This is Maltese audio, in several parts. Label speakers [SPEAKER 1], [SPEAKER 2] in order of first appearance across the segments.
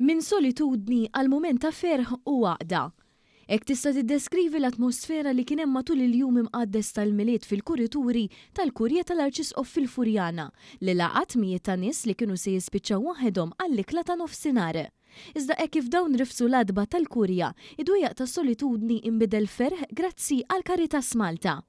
[SPEAKER 1] Minn solitudni għal mument ta' ferħ u għaqda. Ek tista' tiddeskrivi l-atmosfera li kien hemm matul il-jum imqaddes tal-miliet fil-kurituri tal-Kurja tal-Arċisqof fil-Furjana li laqat mijiet ta' nies li kienu se jispiċċaw waħedhom għall-ikla ta' nofsinhar. Iżda hekk kif dawn rifsu l-adba tal-Kurja, id-dwejjaq ta' solitudni inbidel ferħ grazzi għal Caritas Malta.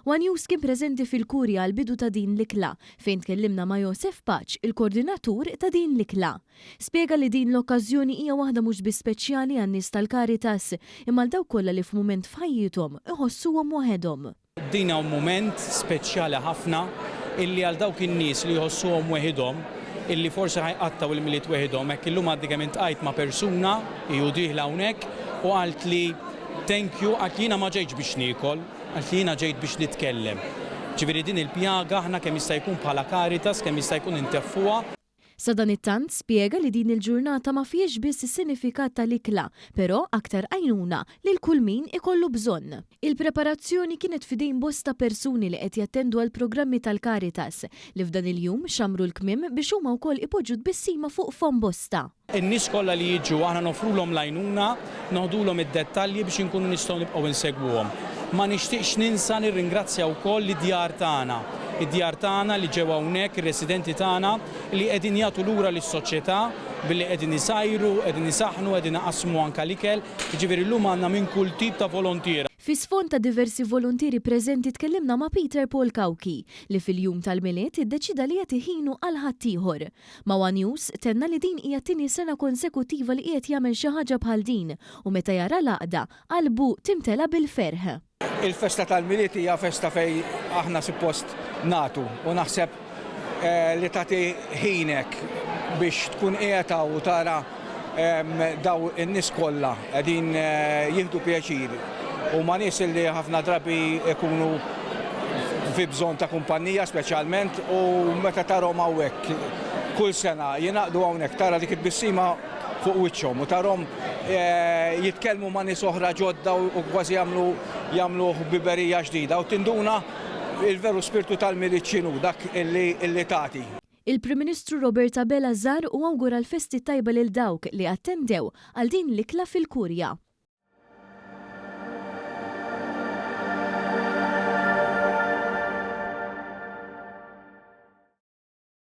[SPEAKER 1] One News kien preżenti fil-Kurja għal bidu ta' din l-ikla fejn tkellimna ma' Josef Paċ, il-koordinatur ta' din l-ikla. Spjega li din l-okkażjoni hija waħda mhux biss speċjali għan-nies tal-Caritas imma l dawk kollha li f'mument f'ħajjithom iħossuhom waħedhom.
[SPEAKER 2] Din hawn mument speċjali ħafna illi għal dawk in-nies li jħossuhom weħidhom illi forsi ħajqattaw il-miliet weħidhom hekk illum għaddi kemm intqajt ma' persuna iju dieħla hawnhekk u qalt li thank you għal jiena ma ġejtx biex niekol, għal jiena ġejt biex nitkellem. Ġifieri din il-pjaga aħna kemm jista' jkun bħala Caritas kemm jista' jkun inteffuha.
[SPEAKER 1] Sa dan it-tant spjega li din il-ġurnata ma fiex biss is-sinifikat tal-ikla, però aktar għajnuna li l-kull min ikollu bżonn. Il-preparazzjoni kienet fidejn bosta persuni li qed jattendu għal programmi tal-Caritas li f'dan il-jum xamru l-kmiem biex huma wkoll ipoġġu tbissima fuq fom bosta.
[SPEAKER 2] In-nies kollha li jiġu aħna nofrulhom l-għajnuna, noħdulhom id-dettalji biex inkunu nistgħu nibqgħu insegwuhom. Ma nixtieqx ninsa nirringrazzja wkoll id-djar tagħna. Id-djar tagħna li ġew hawnhekk ir-residenti tagħna li qegħdin jagħtu lura lis-soċjetà billi qegħdin isajru, qegħdin isaħħnu, qegħdin iqassmu anke l-ikel, jiġifieri llum għandna minn kull tip ta' volontiera.
[SPEAKER 1] Fi sfond ta' diversi volontieri preżenti tkellimna ma' Peter Paul Kawki li fil-jum tal-miliet iddeċida li qed iħinu għal ħaddieħor. Ma' One News tenna li din hija tieni sena konsekutiva li qiegħed jagħmel xi ħaġa bħal din u meta jara l-għaqda qalbu timtela bil-ferħ.
[SPEAKER 3] Il-festa tal-miliet hija festa fej aħna suppost natu u naħseb li tagħti ħinek biex tkun qiegħda u tara daw in-nies kollha qegħdin jieħdu pjaċir u ma' nies li ħafna drabi ikunu fi bżonn ta' kumpanija speċjalment u meta tarhom hawnhekk kull sena jingħaqdu hawnhekk tara dik il-bissima fuq wiċċhom u tarhom jitkellmu ma' nies oħra ġodda u kważi jagħmlu biberija ġdida u tinduna il-veru spirtu tal-miliet x'inhu dak illi tagħti.
[SPEAKER 1] Il-Prim Ministru Roberta Bella żar u awgura l-festi tajba lil dawk li attendew għal din l-ikla fil-Kurja.